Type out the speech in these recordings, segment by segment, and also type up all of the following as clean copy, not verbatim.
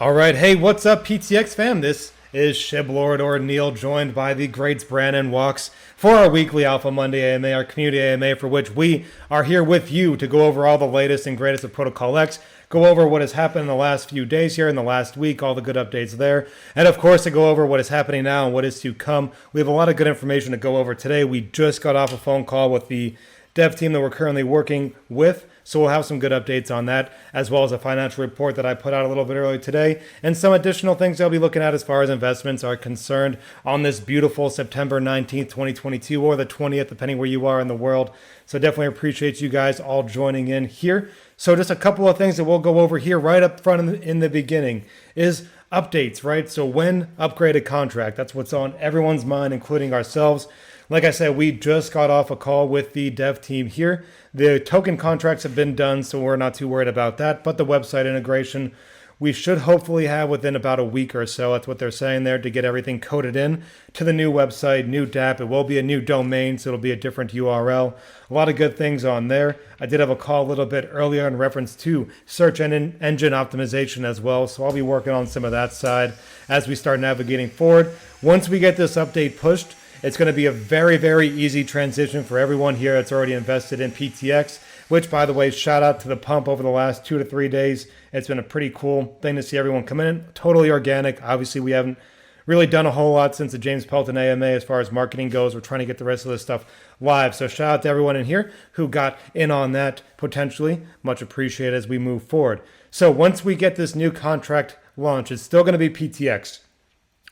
All right, hey, what's up, PTX fam? This is Shiblord or Neil, joined by the greats Brandon Walks for our weekly Alpha Monday AMA, our community AMA, for which we are here with you to go over all the latest and greatest of ProtocolX, go over what has happened in the last few days here, in the last week, all the good updates there, and of course to go over what is happening now and what is to come. We have a lot of good information to go over today. We just got off a phone call with the dev team that we're currently working with. So we'll have some good updates on that, as well as a financial report that I put out a little bit earlier today, and some additional things I'll be looking at as far as investments are concerned on this beautiful September 19th, 2022, or the 20th, depending where you are in the world. So definitely appreciate you guys all joining in here. So just a couple of things that we'll go over here right up front in the beginning is updates, right? So when upgraded contract, that's what's on everyone's mind, including ourselves. Like I said, we just got off a call with the dev team here. The token contracts have been done, so we're not too worried about that. But the website integration, we should hopefully have within about a week or so. That's what they're saying there, to get everything coded in to the new website, new DApp. It will be a new domain, so it'll be a different URL. A lot of good things on there. I did have a call a little bit earlier in reference to search engine optimization as well, so I'll be working on some of that side as we start navigating forward. Once we get this update pushed, it's going to be a very, very easy transition for everyone here that's already invested in PTX, which, by the way, shout out to the pump over the last 2 to 3 days. It's been a pretty cool thing to see everyone come in. Totally organic. Obviously, we haven't really done a whole lot since the James Pelton AMA as far as marketing goes. We're trying to get the rest of this stuff live. So shout out to everyone in here who got in on that potentially. Much appreciated as we move forward. So once we get this new contract launched, it's still going to be PTX.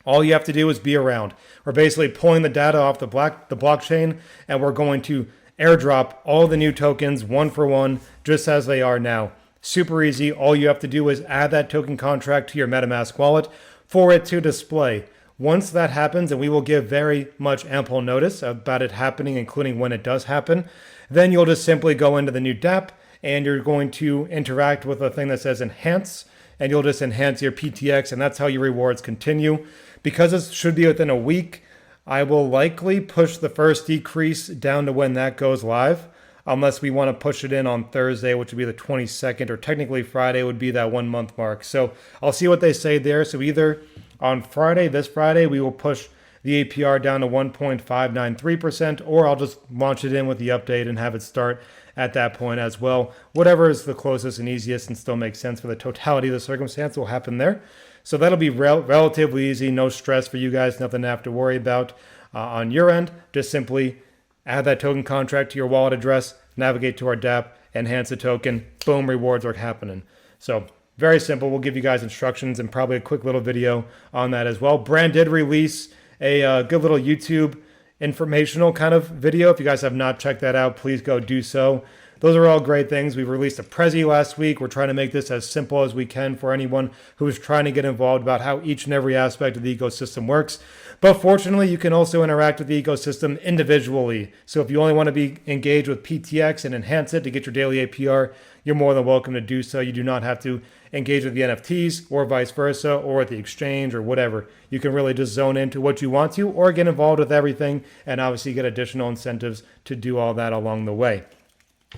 All you have to do is be around. We're basically pulling the data off the blockchain, and we're going to airdrop all the new tokens one for one, just as they are now. Super easy. All you have to do is add that token contract to your MetaMask wallet for it to display. Once that happens, and we will give very much ample notice about it happening, including when it does happen, then you'll just simply go into the new DApp, and you're going to interact with a thing that says enhance, and you'll just enhance your PTX, and that's how your rewards continue. Because it should be within a week, I will likely push the first decrease down to when that goes live, unless we want to push it in on Thursday, which would be the 22nd, or technically Friday would be that 1 month mark. So I'll see what they say there. So either on Friday, this Friday, we will push the APR down to 1.593%, or I'll just launch it in with the update and have it start at that point as well. Whatever is the closest and easiest and still makes sense for the totality of the circumstance will happen there. So that'll be relatively easy, no stress for you guys, nothing to have to worry about on your end. Just simply add that token contract to your wallet address, navigate to our DApp, enhance the token, boom, rewards are happening. So very simple. We'll give you guys instructions and probably a quick little video on that as well. Brand did release a good little YouTube informational kind of video. If you guys have not checked that out, please go do so. Those are all great things. We released a Presale last week. We're trying to make this as simple as we can for anyone who is trying to get involved about how each and every aspect of the ecosystem works. But fortunately, you can also interact with the ecosystem individually. So if you only want to be engaged with PTX and enhance it to get your daily APR, you're more than welcome to do so. You do not have to engage with the NFTs or vice versa, or with the exchange or whatever. You can really just zone into what you want to, or get involved with everything and obviously get additional incentives to do all that along the way.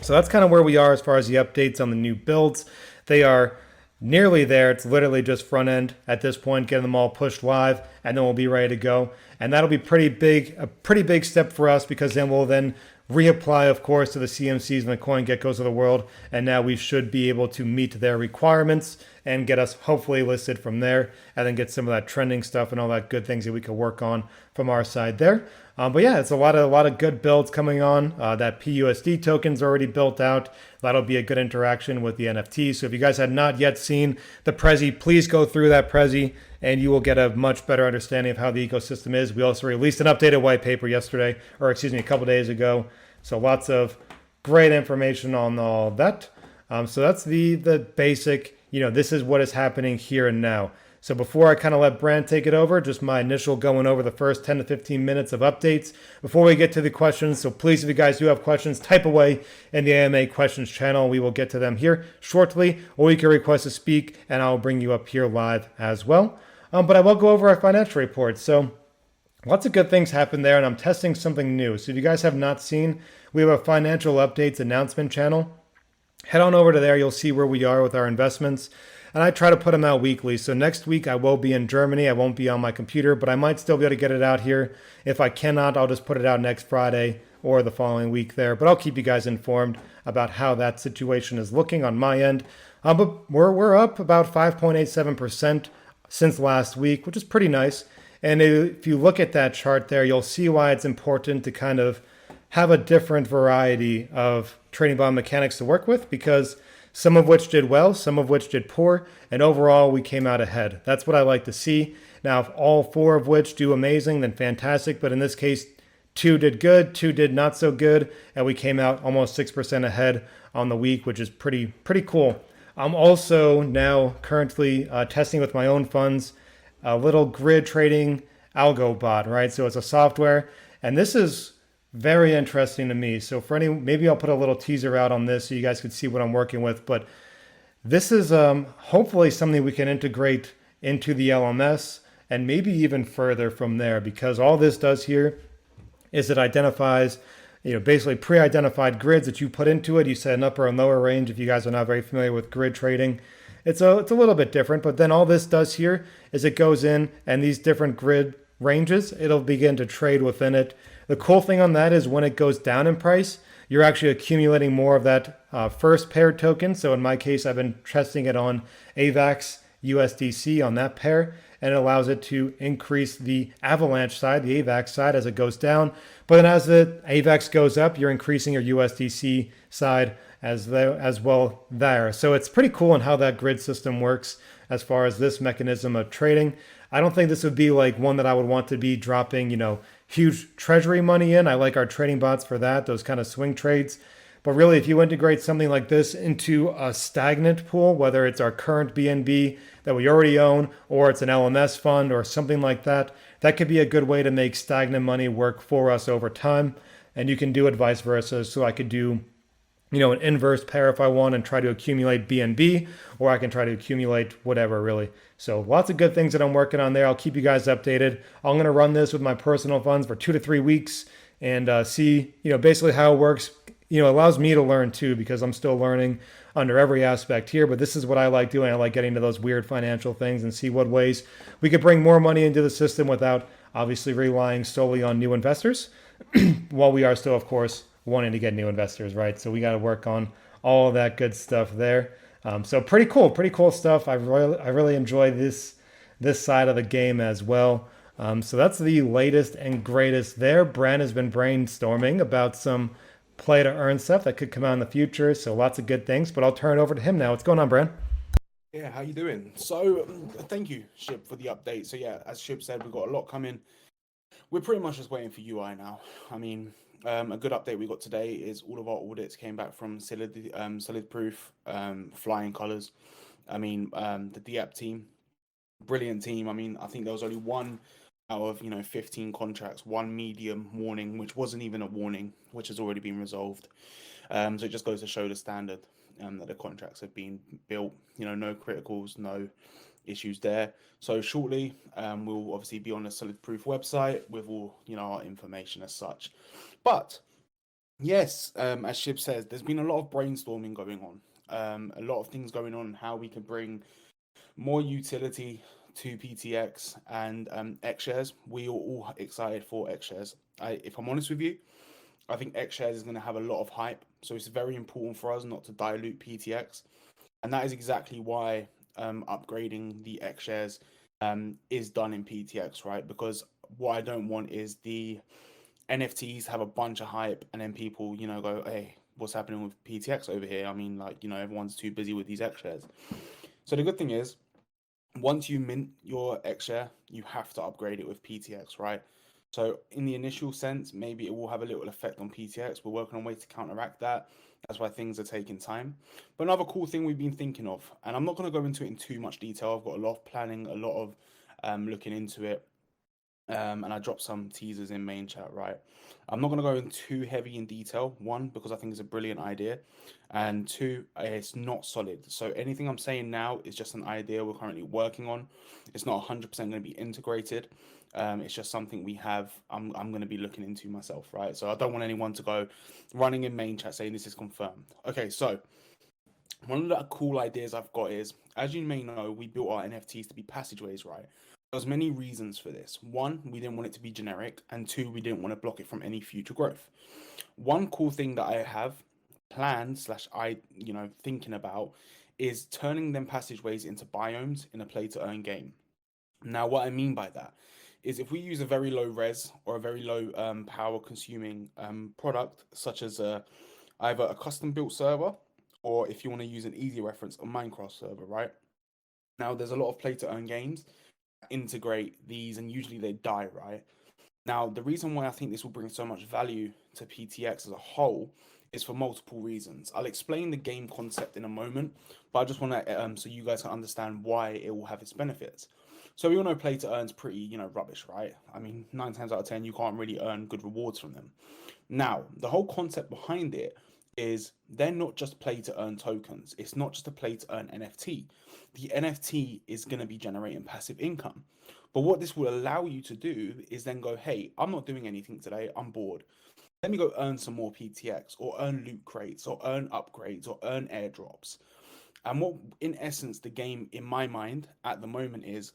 So that's kind of where we are as far as the updates on the new builds. They are nearly there. It's literally just front end at this point, getting them all pushed live, and then we'll be ready to go. And that'll be a pretty big step for us, because then we'll reapply, of course, to the CMCs and the CoinGeckos of the world. And now we should be able to meet their requirements and get us hopefully listed from there, and then get some of that trending stuff and all that good things that we could work on from our side there. But yeah, it's a lot of good builds coming on. That PUSD token's already built out. That'll be a good interaction with the NFT. So if you guys had not yet seen the Prezi, please go through that Prezi, and you will get a much better understanding of how the ecosystem is. We also released an updated white paper yesterday, or excuse me, a couple days ago. So lots of great information on all that. So that's the basic, this is what is happening here and now. So before I kind of let Brand take it over, just my initial going over the first 10 to 15 minutes of updates before we get to the questions. So please, if you guys do have questions, type away in the AMA questions channel. We will get to them here shortly, or you can request to speak and I'll bring you up here live as well. But I will go over our financial report. So lots of good things happen there, and I'm testing something new. So if you guys have not seen, we have a financial updates announcement channel. Head on over to there. You'll see where we are with our investments. and I try to put them out weekly. So next week I will be in Germany. I won't be on my computer, but I might still be able to get it out here. If I cannot, I'll just put it out next Friday or the following week there. But I'll keep you guys informed about how that situation is looking on my end. But we're up about 5.87% since last week, which is pretty nice. And if you look at that chart there, you'll see why it's important to kind of have a different variety of trading bond mechanics to work with, because some of which did well, some of which did poor, and overall we came out ahead. That's what I like to see. Now, if all four of which do amazing, then fantastic. But in this case, two did good, two did not so good, and we came out almost 6% ahead on the week, which is pretty cool. I'm also now currently testing with my own funds a little grid trading algo bot, right? So it's a software, and this is very interesting to me. So for any, maybe I'll put a little teaser out on this so you guys can see what I'm working with. But this is hopefully something we can integrate into the LMS and maybe even further from there, because all this does here is it identifies, basically pre-identified grids that you put into it. You set an upper and lower range. If you guys are not very familiar with grid trading, it's a little bit different. But then all this does here is it goes in, and these different grid ranges, it'll begin to trade within it. The cool thing on that is when it goes down in price, you're actually accumulating more of that first pair token. So in my case, I've been testing it on AVAX USDC on that pair, and it allows it to increase the avalanche side, the AVAX side, as it goes down. But then as the AVAX goes up, you're increasing your USDC side as well there. So it's pretty cool in how that grid system works as far as this mechanism of trading. I don't think this would be like one that I would want to be dropping, huge treasury money in. I like our trading bots for that, those kind of swing trades. But really, if you integrate something like this into a stagnant pool, whether it's our current BNB that we already own, or it's an LMS fund or something like that, that could be a good way to make stagnant money work for us over time. And you can do it vice versa. So I could do, an inverse pair if I want and try to accumulate BNB, or I can try to accumulate whatever, really. So lots of good things that I'm working on there. I'll keep you guys updated. I'm going to run this with my personal funds for 2 to 3 weeks and see, basically how it works. It allows me to learn too, because I'm still learning under every aspect here. But this is what I like doing. I like getting to those weird financial things and see what ways we could bring more money into the system without obviously relying solely on new investors, while we are still, of course, wanting to get new investors, right? So we got to work on all of that good stuff there. So pretty cool stuff. I really enjoy this side of the game as well. So that's the latest and greatest there. Bran has been brainstorming about some play to earn stuff that could come out in the future. So lots of good things, but I'll turn it over to him now. What's going on, Bran? Yeah, how you doing? So, thank you, Ship, for the update. So yeah, as Ship said, we've got a lot coming. We're pretty much just waiting for UI now. I mean, a good update we got today is all of our audits came back from Solid Proof, flying colors. I mean, the DApp team, brilliant team. I mean, I think there was only one out of 15 contracts, one medium warning, which wasn't even a warning, which has already been resolved. So it just goes to show the standard that the contracts have been built. No criticals, no issues there. So shortly, we'll obviously be on the Solid Proof website with all our information as such. But yes, as Shib says, there's been a lot of brainstorming going on. A lot of things going on how we can bring more utility to PTX and X shares. We are all excited for X shares. If I'm honest with you, I think X shares is going to have a lot of hype. So it's very important for us not to dilute PTX. And that is exactly why upgrading the X shares is done in PTX, right? Because what I don't want is the NFTs have a bunch of hype and then people, go, hey, what's happening with PTX over here? I mean, everyone's too busy with these X shares. So the good thing is, once you mint your X share, you have to upgrade it with PTX, right? So in the initial sense, maybe it will have a little effect on PTX. We're working on ways to counteract that. That's why things are taking time. But another cool thing we've been thinking of, and I'm not going to go into it in too much detail. I've got a lot of planning, a lot of looking into it. And I dropped some teasers in main chat, right? I'm not going to go in too heavy in detail. One, because I think it's a brilliant idea. And two, it's not solid. So anything I'm saying now is just an idea we're currently working on. It's not 100% going to be integrated. It's just something we have. I'm going to be looking into myself, right? So I don't want anyone to go running in main chat saying this is confirmed. Okay, so One of the cool ideas I've got is, as you may know, we built our NFTs to be passageways, right? There's many reasons for this. One, we didn't want it to be generic, and two, we didn't want to block it from any future growth. One cool thing that I have planned slash thinking about is turning them passageways into biomes in a play to earn game. Now, what I mean by that is if we use a very low res or a very low power consuming product, such as either a custom built server, or if you want to use an easy reference, a Minecraft server, right? Now, there's a lot of play to earn games that integrate these, and usually they die, right? Now, the reason why I think this will bring so much value to PTX as a whole is for multiple reasons. I'll explain the game concept in a moment, but I just want to so you guys can understand why it will have its benefits. So we all know play to earn's pretty, rubbish, right? I mean, 9 times out of 10, you can't really earn good rewards from them. Now, the whole concept behind it is they're not just play to earn tokens. It's not just a play to earn NFT. The NFT is going to be generating passive income. But what this will allow you to do is then go, hey, I'm not doing anything today. I'm bored. Let me go earn some more PTX, or earn loot crates, or earn upgrades, or earn airdrops. And what, in essence, the game in my mind at the moment is,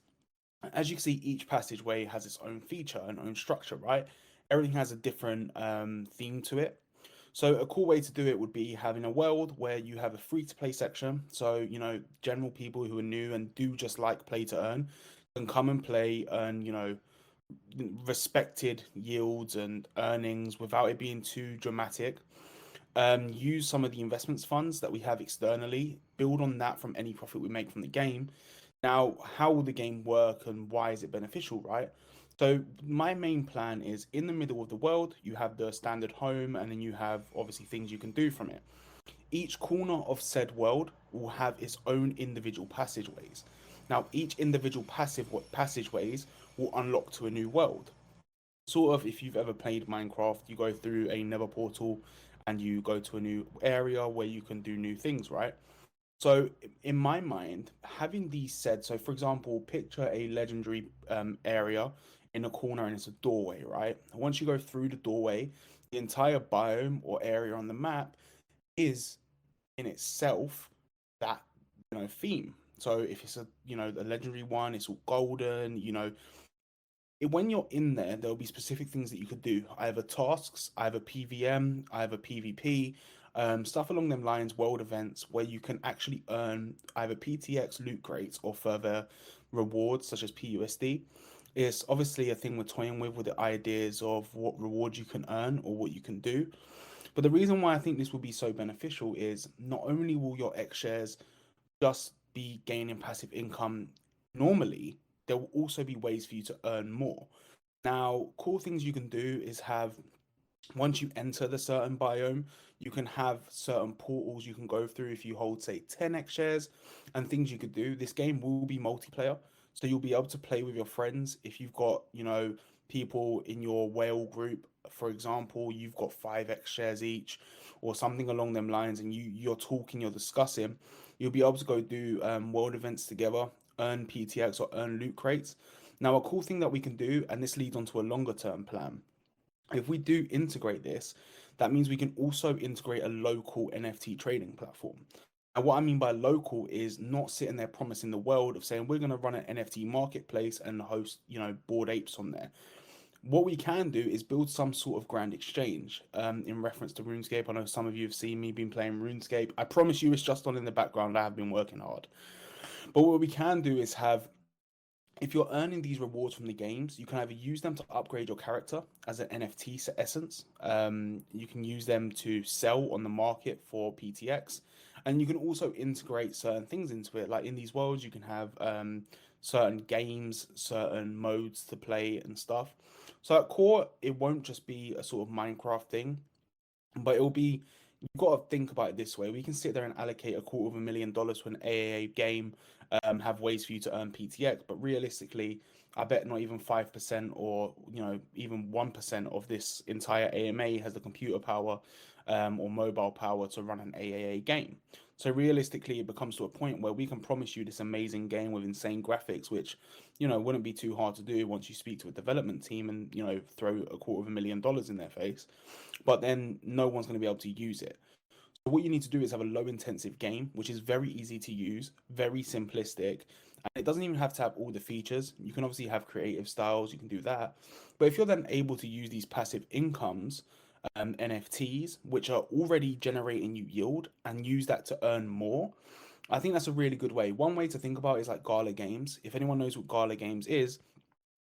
as you can see, each passageway has its own feature and own structure, right? Everything has a different theme to it. So a cool way to do it would be having a world where you have a free to play section. So, general people who are new and do just like play to earn can come and play, earn, respected yields and earnings without it being too dramatic. Use some of the investments funds that we have externally, build on that from any profit we make from the game. Now, how will the game work and why is it beneficial, right? So, my main plan is in the middle of the world, you have the standard home, and then you have obviously things you can do from it. Each corner of said world will have its own individual passageways. Now, each individual passageways will unlock to a new world. Sort of, if you've ever played Minecraft, you go through a nether portal and you go to a new area where you can do new things, right? So in my mind, having these said, so for example, picture a legendary area in a corner and it's a doorway, right? Once you go through the doorway, the entire biome or area on the map is in itself that theme. So if it's a legendary one, it's all golden, when you're in there, there'll be specific things that you could do. Either tasks, either PVM, either PvP, stuff along them lines, world events where you can actually earn either PTX loot crates or further rewards such as PUSD. It's obviously a thing we're toying with the ideas of what rewards you can earn or what you can do. But the reason why I think this will be so beneficial is not only will your X shares just be gaining passive income normally, there will also be ways for you to earn more. Now, cool things you can do is have, once you enter the certain biome, you can have certain portals you can go through if you hold, say, 10x shares, and things you could do. This game will be multiplayer, so you'll be able to play with your friends. If you've got, people in your whale group, for example, you've got 5x shares each, or something along them lines, and you're talking, you're discussing, you'll be able to go do world events together, earn PTX or earn loot crates. Now, a cool thing that we can do, and this leads on to a longer term plan, if we do integrate this, that means we can also integrate a local NFT trading platform. And what I mean by local is not sitting there promising the world of saying we're going to run an NFT marketplace and host, bored apes on there. What we can do is build some sort of grand exchange in reference to RuneScape. I know some of you have seen me been playing RuneScape. I promise you it's just on in the background. I have been working hard. But what we can do is have, if you're earning these rewards from the games, you can either use them to upgrade your character as an NFT essence. You can use them to sell on the market for PTX, and you can also integrate certain things into it. Like in these worlds, you can have certain games, certain modes to play and stuff. So at core, it won't just be a sort of Minecraft thing, but it'll be, you've got to think about it this way. We can sit there and allocate $250,000 to an AAA game, have ways for you to earn PTX, but realistically, I bet not even 5% or even 1% of this entire AMA has the computer power or mobile power to run an AAA game. So realistically, it becomes to a point where we can promise you this amazing game with insane graphics, which wouldn't be too hard to do once you speak to a development team and throw $250,000 in their face. But then no one's going to be able to use it. What you need to do is have a low intensive game, which is very easy to use, very simplistic, and it doesn't even have to have all the features. You can obviously have creative styles, you can do that. But if you're then able to use these passive incomes, NFTs, which are already generating you yield, and use that to earn more, I think that's a really good way. One way to think about it is like Gala Games. If anyone knows what Gala Games is,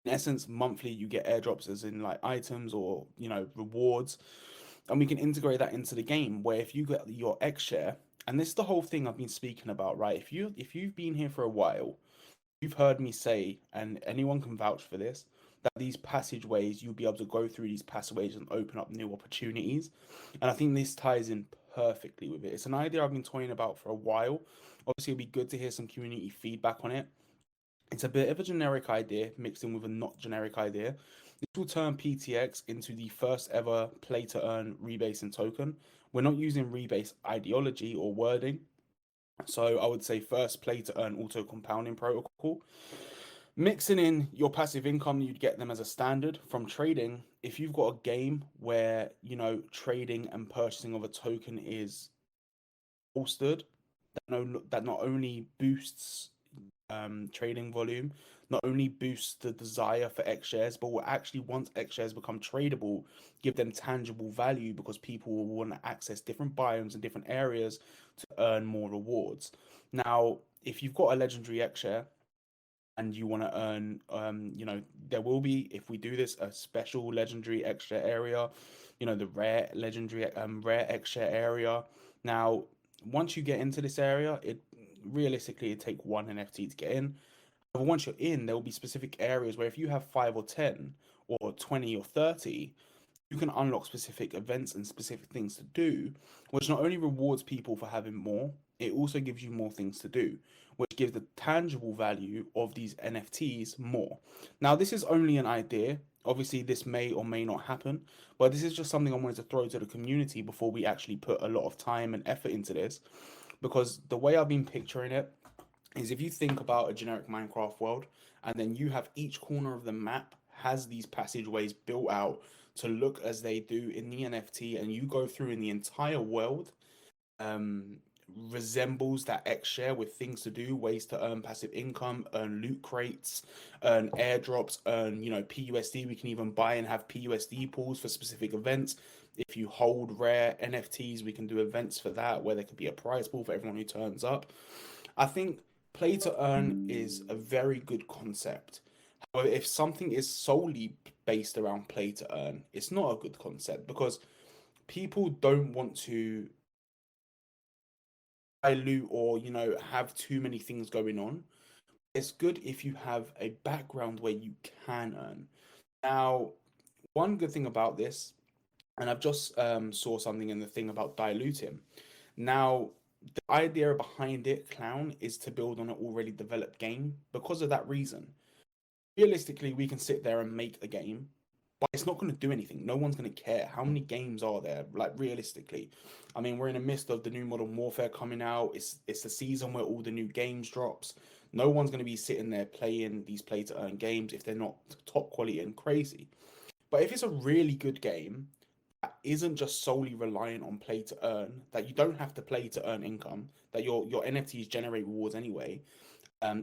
in essence, monthly you get airdrops as in like items or rewards, and we can integrate that into the game where if you get your X share, and this is the whole thing I've been speaking about, right? If you've been here for a while, you've heard me say, and anyone can vouch for this, that these passageways, you'll be able to go through these passageways and open up new opportunities. And I think this ties in perfectly with it. It's an idea I've been toying about for a while. Obviously, it'd be good to hear some community feedback on it. It's a bit of a generic idea mixed in with a not generic idea. This will turn PTX into the first ever play to earn rebasing token. We're not using rebase ideology or wording. So I would say first play to earn auto compounding protocol. Mixing in your passive income, you'd get them as a standard from trading. If you've got a game where, trading and purchasing of a token is bolstered, that not only boosts trading volume, not only boosts the desire for X shares, but will actually, once X shares become tradable, give them tangible value because people will want to access different biomes and different areas to earn more rewards. Now, if you've got a legendary X share and you want to earn, there will be, if we do this, a special legendary X share area, the rare legendary, rare X share area. Now, once you get into this area, it realistically it take one NFT to get in. But once you're in, there will be specific areas where if you have 5 or 10 or 20 or 30, you can unlock specific events and specific things to do, which not only rewards people for having more, it also gives you more things to do, which gives the tangible value of these NFTs more. Now, this is only an idea. Obviously, this may or may not happen, but this is just something I wanted to throw to the community before we actually put a lot of time and effort into this. Because the way I've been picturing it is if you think about a generic Minecraft world, and then you have each corner of the map has these passageways built out to look as they do in the NFT, and you go through in the entire world, um, resembles that X share with things to do, ways to earn passive income, earn loot crates, earn airdrops, earn PUSD. We can even buy and have PUSD pools for specific events. If you hold rare NFTs, we can do events for that where there could be a prize pool for everyone who turns up. I think play to earn is a very good concept. However, if something is solely based around play to earn, it's not a good concept because people don't want to dilute or have too many things going on. It's good if you have a background where you can earn. Now, one good thing about this, and I've just saw something in the thing about diluting. Now, the idea behind it, Clown, is to build on an already developed game. Because of that reason, realistically, we can sit there and make a game, but it's not going to do anything. No one's going to care. How many games are there? Like realistically, I mean, we're in the midst of the new Modern Warfare coming out. It's the season where all the new games drops. No one's going to be sitting there playing these play to earn games if they're not top quality and crazy. But if it's a really good game that isn't just solely reliant on play to earn, that you don't have to play to earn income, that your NFTs generate rewards anyway,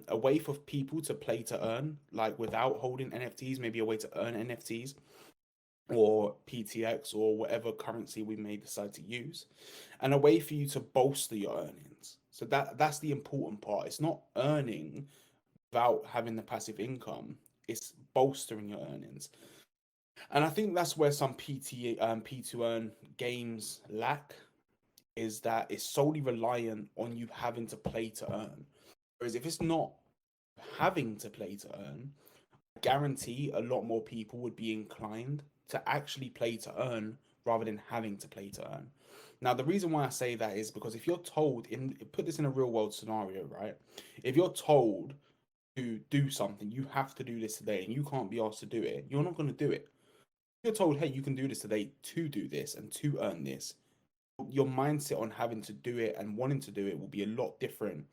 a way for people to play to earn, like without holding NFTs, maybe a way to earn NFTs or PTX or whatever currency we may decide to use, and a way for you to bolster your earnings. So that's the important part. It's not earning without having the passive income. It's bolstering your earnings. And I think that's where some P2Earn games lack, is that it's solely reliant on you having to play to earn. Whereas if it's not having to play to earn, I guarantee a lot more people would be inclined to actually play to earn rather than having to play to earn. Now, the reason why I say that is because if you're told, put this in a real world scenario, right? If you're told to do something, you have to do this today, and you can't be asked to do it, you're not going to do it. If you're told, hey, you can do this today to do this and to earn this, your mindset on having to do it and wanting to do it will be a lot different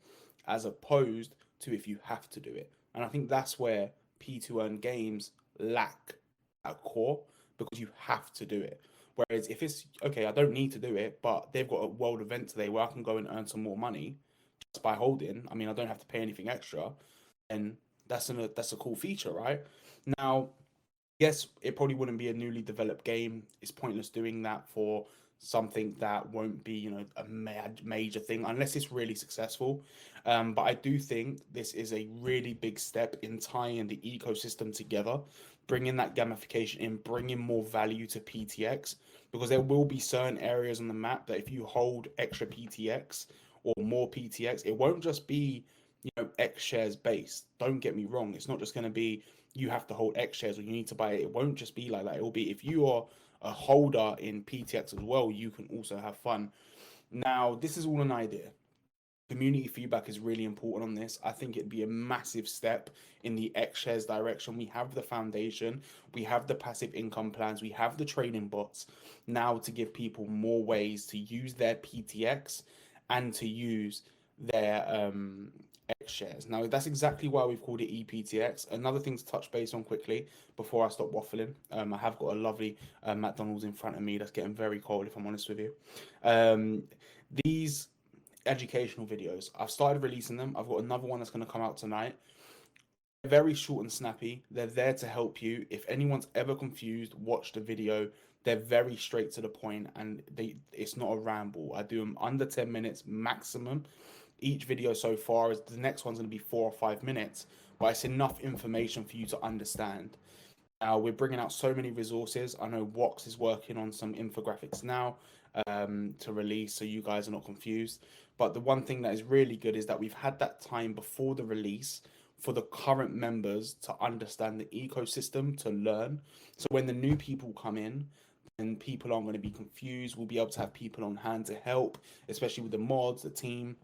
as opposed to if you have to do it. And I think that's where P2Earn games lack at core, because you have to do it. Whereas if it's okay, I don't need to do it, but they've got a world event today where I can go and earn some more money just by holding. I mean, I don't have to pay anything extra, and that's a cool feature, right? Now, yes, it probably wouldn't be a newly developed game. It's pointless doing that for something that won't be, a major thing unless it's really successful. But I do think this is a really big step in tying the ecosystem together, bringing that gamification in, bringing more value to PTX, because there will be certain areas on the map that if you hold extra PTX or more PTX, it won't just be, X shares based. Don't get me wrong. It's not just going to be you have to hold X shares or you need to buy it. It won't just be like that. It will be if you are a holder in PTX as well, you can also have fun. Now, this is all an idea. Community feedback is really important on this. I think it'd be a massive step in the X shares direction. We have the foundation, we have the passive income plans, we have the trading bots now to give people more ways to use their PTX and to use their X shares. Now, that's exactly why we've called it EPTX. Another thing to touch base on quickly before I stop waffling. I have got a lovely McDonald's in front of me that's getting very cold, if I'm honest with you. These educational videos, I've started releasing them. I've got another one that's going to come out tonight. They're very short and snappy. They're there to help you. If anyone's ever confused, watch the video. They're very straight to the point, and it's not a ramble. I do them under 10 minutes maximum. Each video so far is the next one's going to be 4 or 5 minutes, but it's enough information for you to understand. Now we're bringing out so many resources. I know Wox is working on some infographics now to release, so you guys are not confused. But the one thing that is really good is that we've had that time before the release for the current members to understand the ecosystem, to learn. So when the new people come in, and people aren't going to be confused. We'll be able to have people on hand to help, especially with the mods, the team.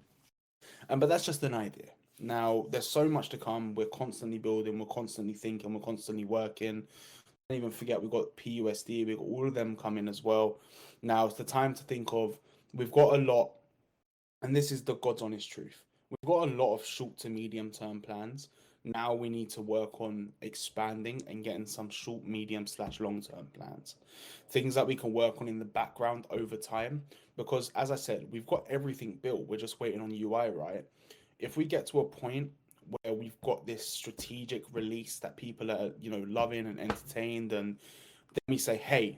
But that's just an idea. Now, there's so much to come. We're constantly building, we're constantly thinking, we're constantly working. Don't even forget, we've got PUSD, we've got all of them coming as well. Now, it's the time to think of, we've got a lot, and this is the God's honest truth. We've got a lot of short to medium term plans. Now we need to work on expanding and getting some short, medium / long term plans. Things that we can work on in the background over time. Because as I said, we've got everything built. We're just waiting on UI, right? If we get to a point where we've got this strategic release that people are, loving and entertained, and then we say, hey,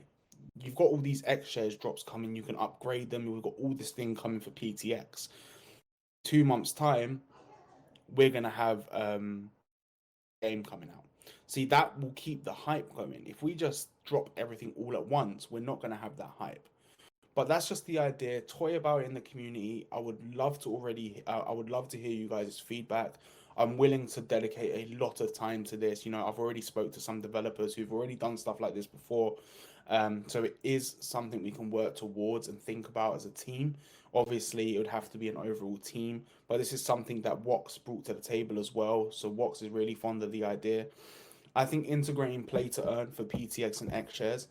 you've got all these X shares drops coming, you can upgrade them. We've got all this thing coming for PTX. 2 months time, we're gonna have game coming out. See, that will keep the hype going. If we just drop everything all at once, we're not gonna have that hype. But that's just the idea. Toy about it in the community. I would love to hear you guys' feedback. I'm willing to dedicate a lot of time to this. I've already spoke to some developers who've already done stuff like this before. So it is something we can work towards and think about as a team. Obviously, it would have to be an overall team, but this is something that Wox brought to the table as well. So Wox is really fond of the idea. I think integrating play to earn for PTX and X shares,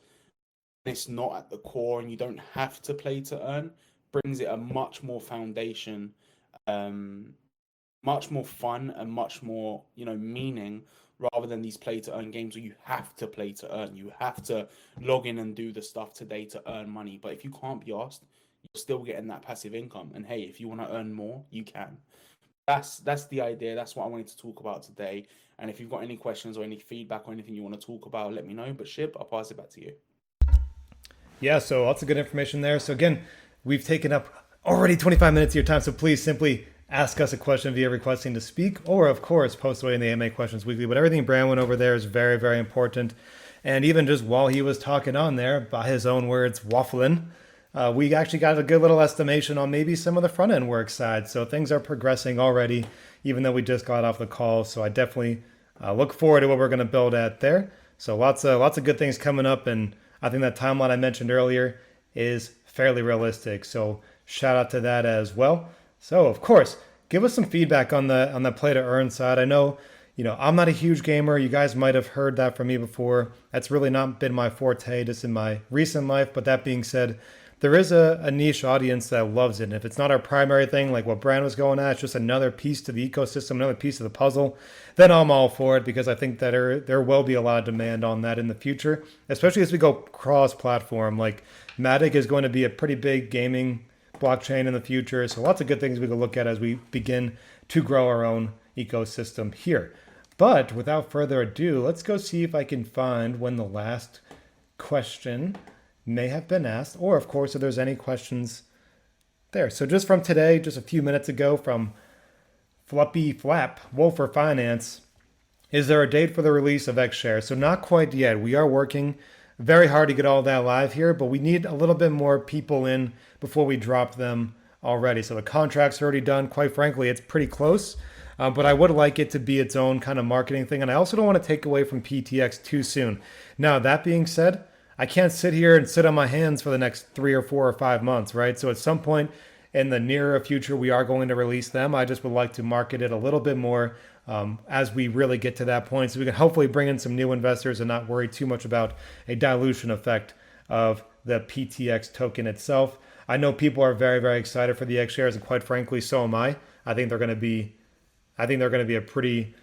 it's not at the core and you don't have to play to earn, brings it a much more foundation, much more fun and much more, meaning, rather than these play to earn games where you have to play to earn. You have to log in and do the stuff today to earn money. But if you can't be asked, you're still getting that passive income. And hey, if you want to earn more, you can. That's the idea. That's what I wanted to talk about today. And if you've got any questions or any feedback or anything you want to talk about, let me know. But Shib, I'll pass it back to you. Yeah, so lots of good information there. So again, we've taken up already 25 minutes of your time, so please simply ask us a question via requesting to speak, or of course, post away in the AMA Questions Weekly. But everything Brand went over there is very, very important. And even just while he was talking on there, by his own words, waffling, we actually got a good little estimation on maybe some of the front end work side. So things are progressing already, even though we just got off the call. So I definitely look forward to what we're going to build at there. So lots of good things coming up, and I think that timeline I mentioned earlier is fairly realistic. So shout out to that as well. So of course, give us some feedback on the play to earn side. I know, I'm not a huge gamer. You guys might have heard that from me before. That's really not been my forte just in my recent life. But that being said, there is a niche audience that loves it. And if it's not our primary thing, like what Brand was going at, it's just another piece to the ecosystem, another piece of the puzzle, then I'm all for it because I think that there will be a lot of demand on that in the future, especially as we go cross-platform. Like Matic is going to be a pretty big gaming blockchain in the future. So lots of good things we can look at as we begin to grow our own ecosystem here. But without further ado, let's go see if I can find when the last question may have been asked, or of course, if there's any questions there. So just from today, just a few minutes ago, from Fluppy Flap, Wolfer Finance, is there a date for the release of X shares? So not quite yet. We are working very hard to get all that live here, but we need a little bit more people in before we drop them already. So the contract's already done. Quite frankly, it's pretty close. But I would like it to be its own kind of marketing thing. And I also don't want to take away from PTX too soon. Now, that being said, I can't sit here and sit on my hands for the next 3 or 4 or 5 months, right? So at some point in the nearer future, we are going to release them. I just would like to market it a little bit more as we really get to that point, so we can hopefully bring in some new investors and not worry too much about a dilution effect of the PTX token itself. I know people are very, very excited for the X shares, and quite frankly, so am I. I think they're going to be a pretty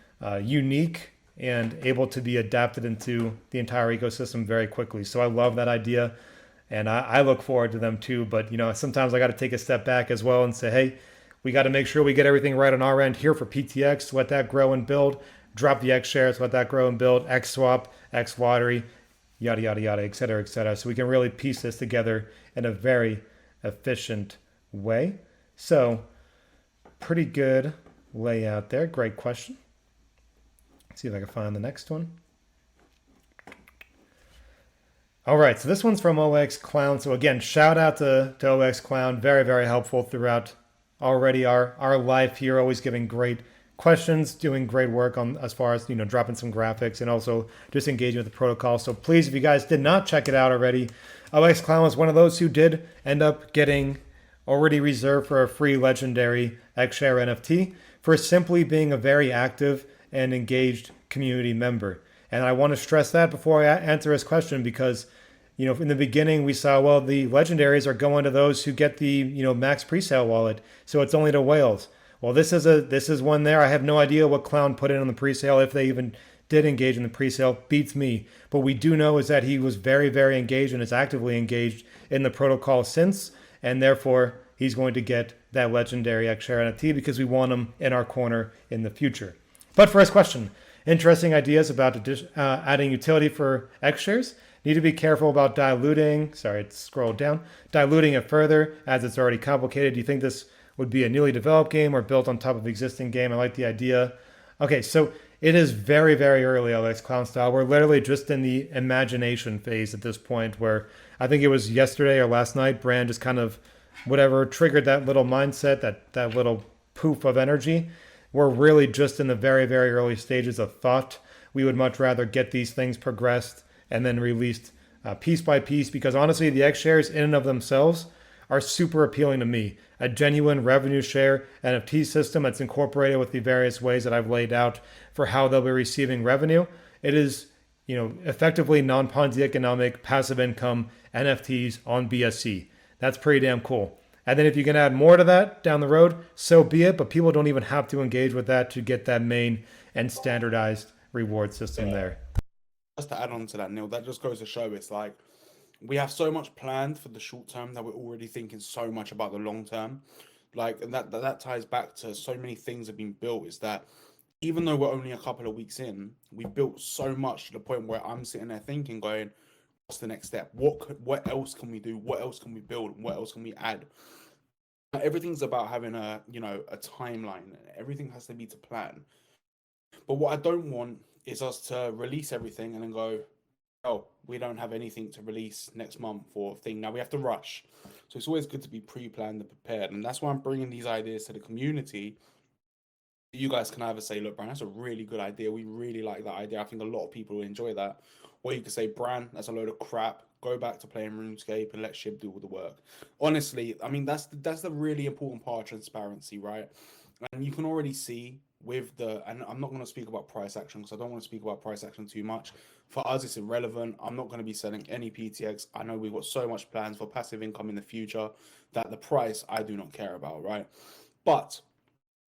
unique and able to be adapted into the entire ecosystem very quickly. So I love that idea, and I look forward to them too. But sometimes I got to take a step back as well and say, hey, we got to make sure we get everything right on our end here for PTX. Let that grow and build. Drop the X shares. Let that grow and build. X swap, X lottery, yada yada yada, et cetera, et cetera. So we can really piece this together in a very efficient way. So pretty good layout there. Great question. Let's see if I can find the next one. All right, so this one's from OX Clown. So again, shout out to OX Clown. Very, very helpful throughout already our life here, always giving great questions, doing great work on as far as dropping some graphics and also just engaging with the protocol. So please, if you guys did not check it out already, OX Clown was one of those who did end up getting already reserved for a free legendary X-Share NFT for simply being a very active and engaged community member. And I want to stress that before I answer his question, because in the beginning we saw, well, the legendaries are going to those who get the max presale wallet, so it's only to whales. Well, this is one there. I have no idea what Clown put in on the presale, if they even did engage in the presale. Beats me. But we do know is that he was very, very engaged and is actively engaged in the protocol since, and therefore he's going to get that legendary X-Share NFT because we want him in our corner in the future. But for his question, interesting ideas about adding utility for X-Shares. Need to be careful about diluting it further as it's already complicated. Do you think this would be a newly developed game or built on top of existing game? I like the idea. Okay, so it is very, very early, Alex Clown style. We're literally just in the imagination phase at this point, where I think it was yesterday or last night, Brand just kind of triggered that little mindset, that little poof of energy. We're really just in the very, very early stages of thought. We would much rather get these things progressed and then released piece by piece, because honestly, the X shares in and of themselves are super appealing to me. A genuine revenue share NFT system that's incorporated with the various ways that I've laid out for how they'll be receiving revenue. It is, effectively non-Ponzi economic passive income NFTs on BSC. That's pretty damn cool. And then if you can add more to that down the road, so be it. But people don't even have to engage with that to get that main and standardized reward system there. Just to add on to that, Neil, that just goes to show it's like we have so much planned for the short term that we're already thinking so much about the long term. Like, and that ties back to so many things have been built, is that even though we're only a couple of weeks in, we built so much to the point where I'm sitting there thinking, going, what's the next step? What else can we do? What else can we build? What else can we add? Everything's about having a timeline. Everything has to be to plan. But what I don't want is us to release everything and then go, oh, we don't have anything to release next month or thing. Now we have to rush. So it's always good to be pre-planned and prepared. And that's why I'm bringing these ideas to the community. You guys can either say, look, Bran, that's a really good idea. We really like that idea. I think a lot of people will enjoy that. Or you could say, Bran, that's a load of crap. Go back to playing RuneScape and let Shib do all the work. Honestly, I mean, that's the really important part of transparency, right? And you can already see with and I'm not going to speak about price action because I don't want to speak about price action too much. For us, it's irrelevant. I'm not going to be selling any PTX. I know we've got so much plans for passive income in the future that the price I do not care about, right? But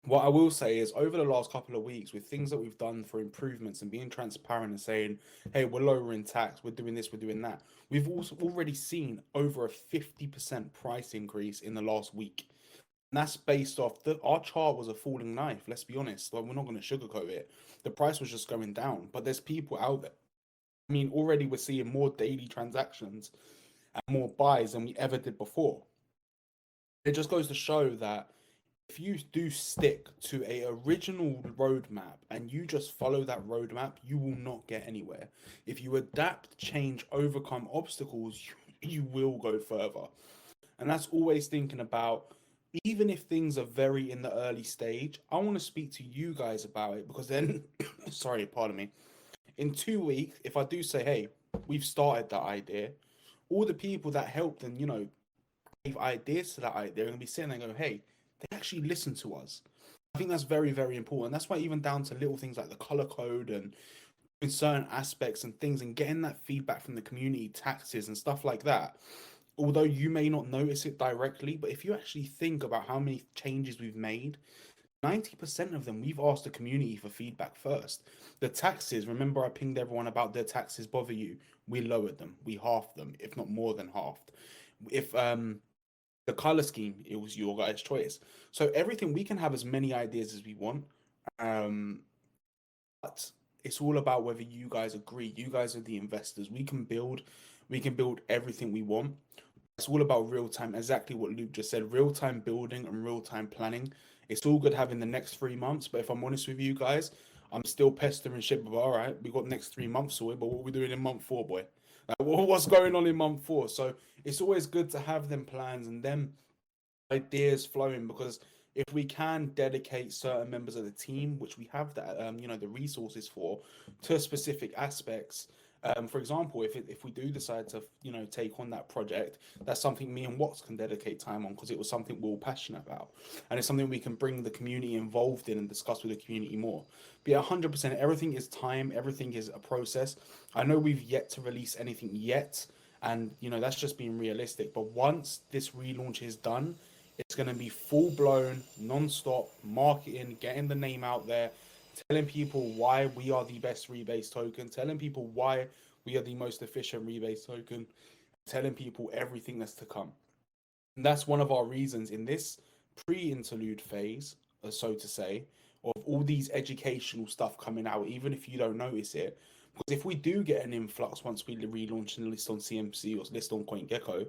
what I will say is over the last couple of weeks, with things that we've done for improvements and being transparent and saying, hey, we're lowering tax, we're doing this, we're doing that, we've also already seen over a 50% price increase in the last week. And that's based off our chart was a falling knife, let's be honest. Like, we're not going to sugarcoat it. The price was just going down, but there's people out there. I mean, already we're seeing more daily transactions and more buys than we ever did before. It just goes to show that if you do stick to a original roadmap and you just follow that roadmap, you will not get anywhere. If you adapt, change, overcome obstacles, you will go further. And that's always thinking about, even if things are very in the early stage, I want to speak to you guys about it, because then, sorry, pardon me, in 2 weeks, if I do say, hey, we've started that idea, all the people that helped and, gave ideas to that idea are going to be sitting there and go, hey, they actually listen to us. I think that's very, very important. That's why even down to little things like the color code and in certain aspects and things and getting that feedback from the community, taxes and stuff like that, although you may not notice it directly, but if you actually think about how many changes we've made, 90% of them, we've asked the community for feedback first. The taxes, remember I pinged everyone about their taxes bother you. We lowered them. We halved them, if not more than halved. If the color scheme, it was your guys' choice. So everything, we can have as many ideas as we want. But it's all about whether you guys agree. You guys are the investors. We can build everything we want. It's all about real time, exactly what Luke just said, real time building and real time planning. It's all good having the next 3 months, but if I'm honest with you guys, I'm still pestering shit. But all right, we got next 3 months away, but what are we doing in month 4, boy? Like, what's going on in month 4? So it's always good to have them plans and them ideas flowing, because if we can dedicate certain members of the team, which we have that the resources for, to specific aspects. For example, if we do decide to take on that project, that's something me and Watts can dedicate time on, because it was something we're all passionate about, and it's something we can bring the community involved in and discuss with the community more. But yeah, 100%, everything is time, everything is a process. I know we've yet to release anything yet, and that's just being realistic. But once this relaunch is done, it's going to be full-blown, non-stop marketing, getting the name out there, telling people why we are the best rebase token, telling people why we are the most efficient rebase token, telling people everything that's to come. And that's one of our reasons in this pre-interlude phase, so to say, of all these educational stuff coming out, even if you don't notice it. Because if we do get an influx once we relaunch and list on CMC or list on CoinGecko,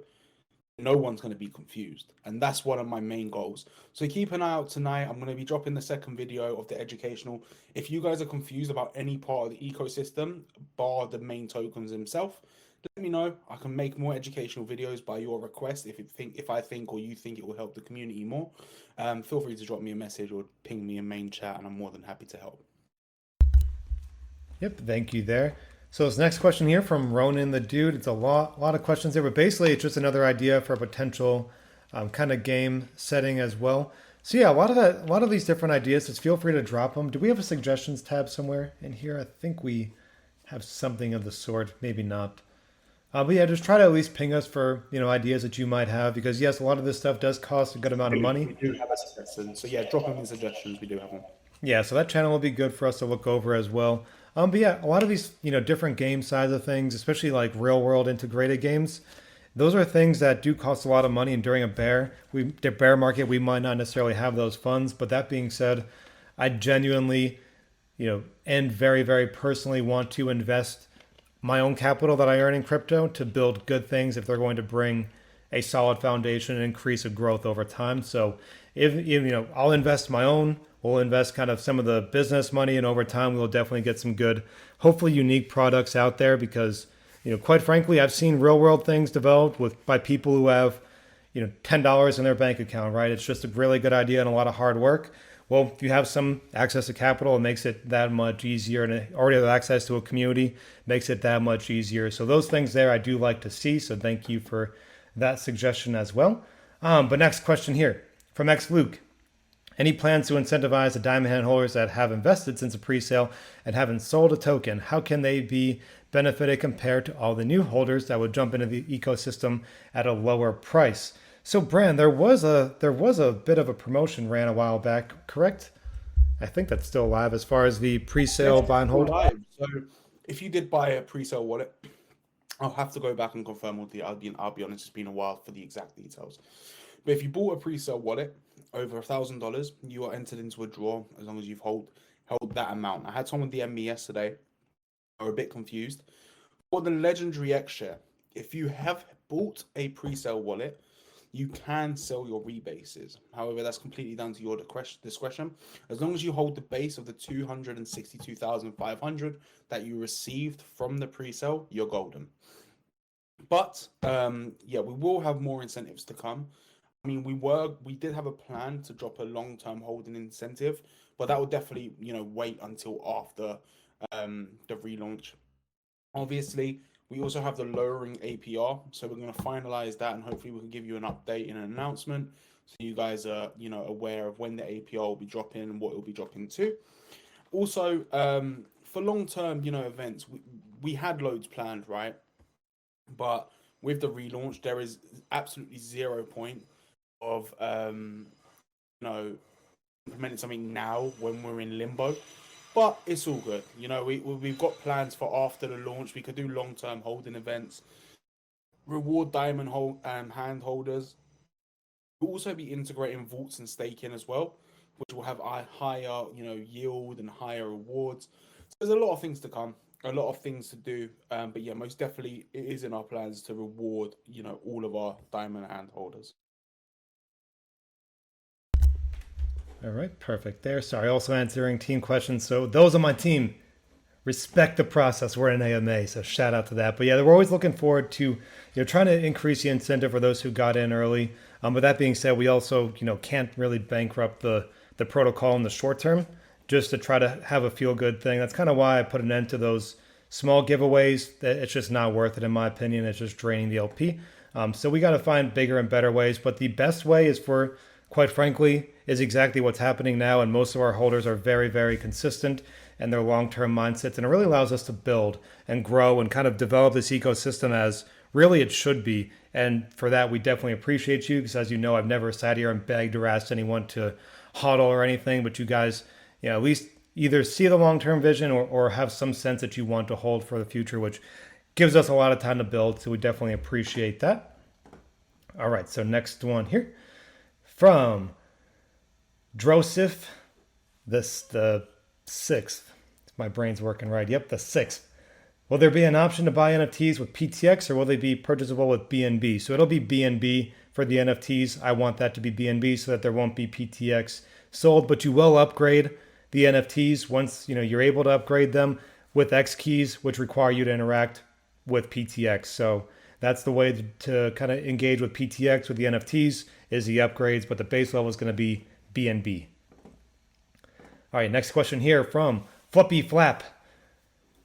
no one's going to be confused, and that's one of my main goals. So keep an eye out tonight. I'm going to be dropping the second video of the educational. If you guys are confused about any part of the ecosystem bar the main tokens themselves, let me know. I can make more educational videos by your request. If I think or you think it will help the community more, feel free to drop me a message or ping me in main chat, and I'm more than happy to help. Yep, thank you there. So this next question here from Ronan the Dude, it's a lot of questions there, but basically it's just another idea for a potential kind of game setting as well. So yeah, a lot of these different ideas, just feel free to drop them. Do we have a suggestions tab somewhere in here? I think we have something of the sort, maybe not. But yeah, just try to at least ping us for ideas that you might have, because yes, a lot of this stuff does cost a good amount of money. We do have a suggestion, so yeah, drop them in suggestions. We do have them. Yeah, so that channel will be good for us to look over as well. But yeah, a lot of these, different game sides of things, especially like real world integrated games, those are things that do cost a lot of money. And during the bear market, we might not necessarily have those funds. But that being said, I genuinely, and very, very personally want to invest my own capital that I earn in crypto to build good things if they're going to bring a solid foundation and increase of growth over time. So if I'll invest my own. We'll invest kind of some of the business money, and over time we'll definitely get some good, hopefully unique products out there, because, quite frankly, I've seen real world things developed by people who have, $10 in their bank account, right? It's just a really good idea and a lot of hard work. Well, if you have some access to capital, it makes it that much easier, and already have access to a community makes it that much easier. So those things there I do like to see. So thank you for that suggestion as well. But next question here from X Luke. Any plans to incentivize the diamond hand holders that have invested since a pre-sale and haven't sold a token? How can they be benefited compared to all the new holders that would jump into the ecosystem at a lower price? So, Brand, there was a bit of a promotion ran a while back, correct? I think that's still alive as far as the pre-sale Yes, buy and still hold. live. So if you did buy a pre-sale wallet, I'll have to go back and confirm with the. I'll be honest, it's been a while for the exact details. But if you bought a pre-sale wallet over $1,000, you are entered into a draw as long as you've held that amount. I had someone DM me yesterday. They were a bit confused. For the legendary X share, if you have bought a pre-sale wallet, you can sell your rebases. However, that's completely down to your discretion. As long as you hold the base of the 262,500 that you received from the pre-sale, you're golden. But yeah, we will have more incentives to come. I mean, we did have a plan to drop a long-term holding incentive, but that will definitely, wait until after the relaunch. Obviously, we also have the lowering APR, so we're going to finalize that, and hopefully we can give you an update in an announcement, so you guys are, aware of when the APR will be dropping and what it will be dropping to. Also, for long-term, events, we had loads planned, right? But with the relaunch, there is absolutely 0 point of implementing something now when we're in limbo. But it's all good. We've got plans for after the launch. We could do long-term holding events, reward diamond hand holders. We'll also be integrating vaults and staking as well, which will have a higher, yield and higher rewards. So there's a lot of things to come, a lot of things to do. But yeah, most definitely it is in our plans to reward, all of our diamond hand holders. All right, perfect there. Sorry, also answering team questions. So those on my team respect the process. We're in AMA, so shout out to that. But yeah, we're always looking forward to trying to increase the incentive for those who got in early. But that being said, we also can't really bankrupt the protocol in the short term just to try to have a feel good thing. That's kind of why I put an end to those small giveaways. It's just not worth it in my opinion. It's just draining the LP. So we got to find bigger and better ways. But the best way is for, quite frankly, is exactly what's happening now. And most of our holders are very, very consistent and their long-term mindsets. And it really allows us to build and grow and kind of develop this ecosystem as really it should be. And for that, we definitely appreciate you because, as you know, I've never sat here and begged or asked anyone to hodl or anything. But you guys, at least either see the long-term vision or have some sense that you want to hold for the future, which gives us a lot of time to build. So we definitely appreciate that. All right, so next one here from Drosif, the 6th. My brain's working right. Yep, the 6th. Will there be an option to buy NFTs with PTX or will they be purchasable with BNB? So it'll be BNB for the NFTs. I want that to be BNB so that there won't be PTX sold, but you will upgrade the NFTs once you're able to upgrade them with X keys, which require you to interact with PTX. So that's the way to kind of engage with PTX with the NFTs is the upgrades, but the base level is going to be BNB. All right, next question here from Fluppy Flap.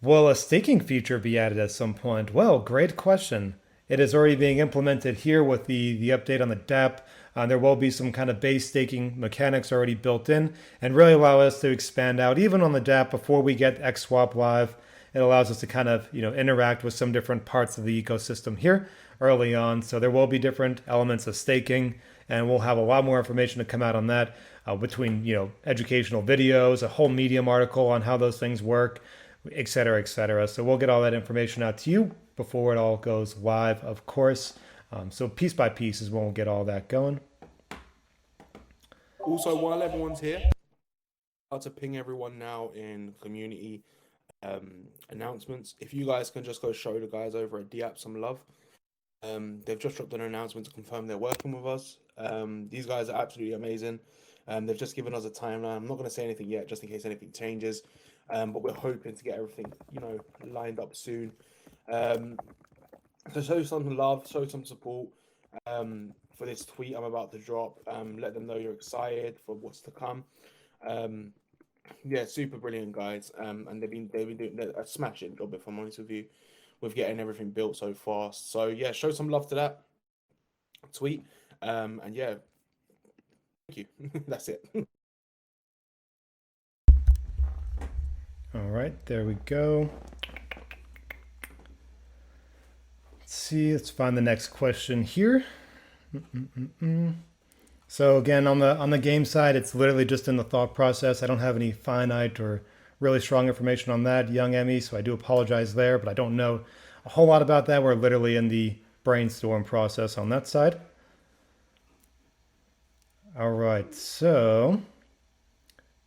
Will a staking feature be added at some point? Well, great question. It is already being implemented here with the update on the DApp. There will be some kind of base staking mechanics already built in and really allow us to expand out even on the DApp before we get XSwap live. It allows us to kind of interact with some different parts of the ecosystem here early on. So there will be different elements of staking, and we'll have a lot more information to come out on that between educational videos, a whole Medium article on how those things work, et cetera, et cetera. So we'll get all that information out to you before it all goes live, of course. So piece by piece is when we'll get all that going. Also, while everyone's here, I'll to ping everyone now in community announcements. If you guys can just go show the guys over at DApp some love. They've just dropped an announcement to confirm they're working with us. These guys are absolutely amazing. They've just given us a timeline. I'm not going to say anything yet, just in case anything changes. But we're hoping to get everything, lined up soon. So show some love, show some support for this tweet I'm about to drop. Let them know you're excited for what's to come. Yeah, super brilliant guys. And they've been doing a smashing job, if I'm honest with you, with getting everything built so fast. So yeah, show some love to that tweet. And yeah, thank you. That's it. All right, there we go. Let's see, let's find the next question here. So again, on the game side, it's literally just in the thought process. I don't have any finite or really strong information on that, young Emmy, so I do apologize there, but I don't know a whole lot about that. We're literally in the brainstorm process on that side. All right, so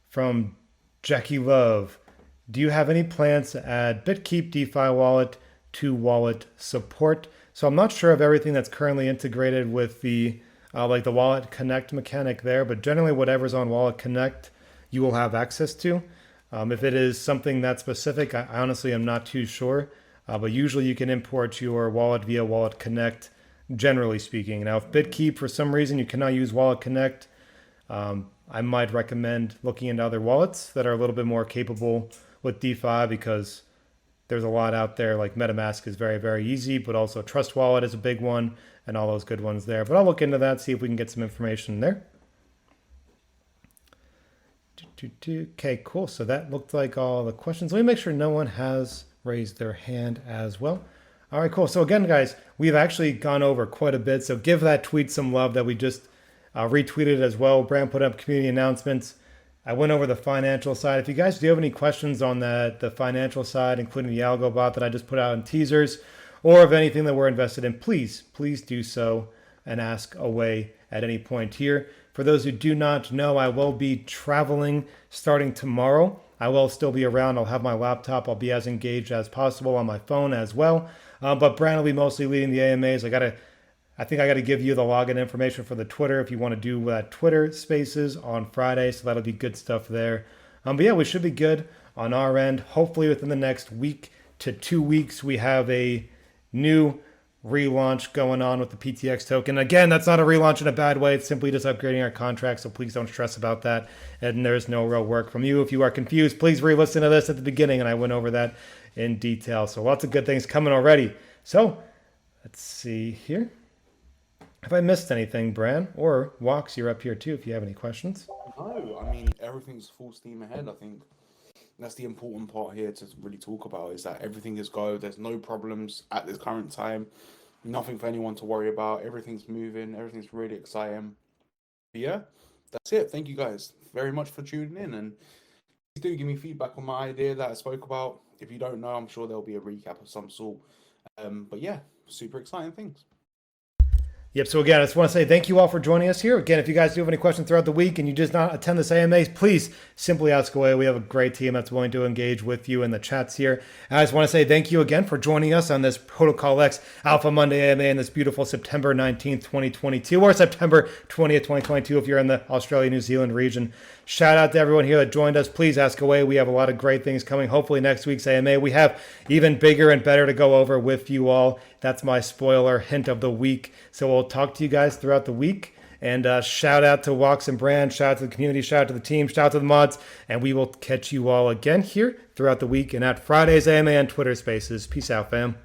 from Jackie Love, do you have any plans to add BitKeep DeFi wallet to wallet support? So I'm not sure of everything that's currently integrated with the like the Wallet Connect mechanic there, but generally whatever's on Wallet Connect, you will have access to. If it is something that specific, I honestly am not too sure, but usually you can import your wallet via Wallet Connect, generally speaking. Now, if BitKeep, for some reason, you cannot use Wallet Connect, I might recommend looking into other wallets that are a little bit more capable with DeFi because there's a lot out there. Like MetaMask is very, very easy, but also Trust Wallet is a big one and all those good ones there. But I'll look into that, see if we can get some information there. Okay, cool. So that looked like all the questions. Let me make sure no one has raised their hand as well. All right, cool. So again, guys, we've actually gone over quite a bit. So give that tweet some love that we just retweeted as well. Brand put up community announcements. I went over the financial side. If you guys do have any questions on the financial side, including the algo bot that I just put out in teasers, or of anything that we're invested in, please do so and ask away at any point here. For those who do not know, I will be traveling starting tomorrow. I will still be around. I'll have my laptop. I'll be as engaged as possible on my phone as well. But Brand will be mostly leading the AMAs. I think I got to give you the login information for the Twitter if you want to do that Twitter Spaces on Friday. So that'll be good stuff there. But yeah, we should be good on our end. Hopefully within the next week to 2 weeks, we have a new relaunch going on with the PTX token. Again, that's not a relaunch in a bad way. It's simply just upgrading our contract. So please don't stress about that. And there's no real work from you. If you are confused, please re-listen to this at the beginning. And I went over that in detail. So lots of good things coming already. So let's see here. Have I missed anything, Bran? Or Walks, you're up here too if you have any questions. No, I mean, everything's full steam ahead. I think that's the important part here to really talk about is that everything is go. There's no problems at this current time. Nothing for anyone to worry about. Everything's moving. Everything's really exciting. But yeah, that's it. Thank you guys very much for tuning in. And please do give me feedback on my idea that I spoke about. If you don't know, I'm sure there'll be a recap of some sort. But yeah, super exciting things. Yep, so again, I just want to say thank you all for joining us here. Again, if you guys do have any questions throughout the week and you just not attend this AMAs, please simply ask away. We have a great team that's willing to engage with you in the chats here. And I just want to say thank you again for joining us on this ProtocolX Alpha Monday AMA in this beautiful September 19th, 2022, or September 20th, 2022 if you're in the Australia, New Zealand region. Shout out to everyone here that joined us. Please ask away. We have a lot of great things coming. Hopefully next week's AMA, we have even bigger and better to go over with you all. That's my spoiler hint of the week. So we'll talk to you guys throughout the week. And shout out to Walks and Brand. Shout out to the community. Shout out to the team. Shout out to the mods. And we will catch you all again here throughout the week and at Friday's AMA and Twitter Spaces. Peace out, fam.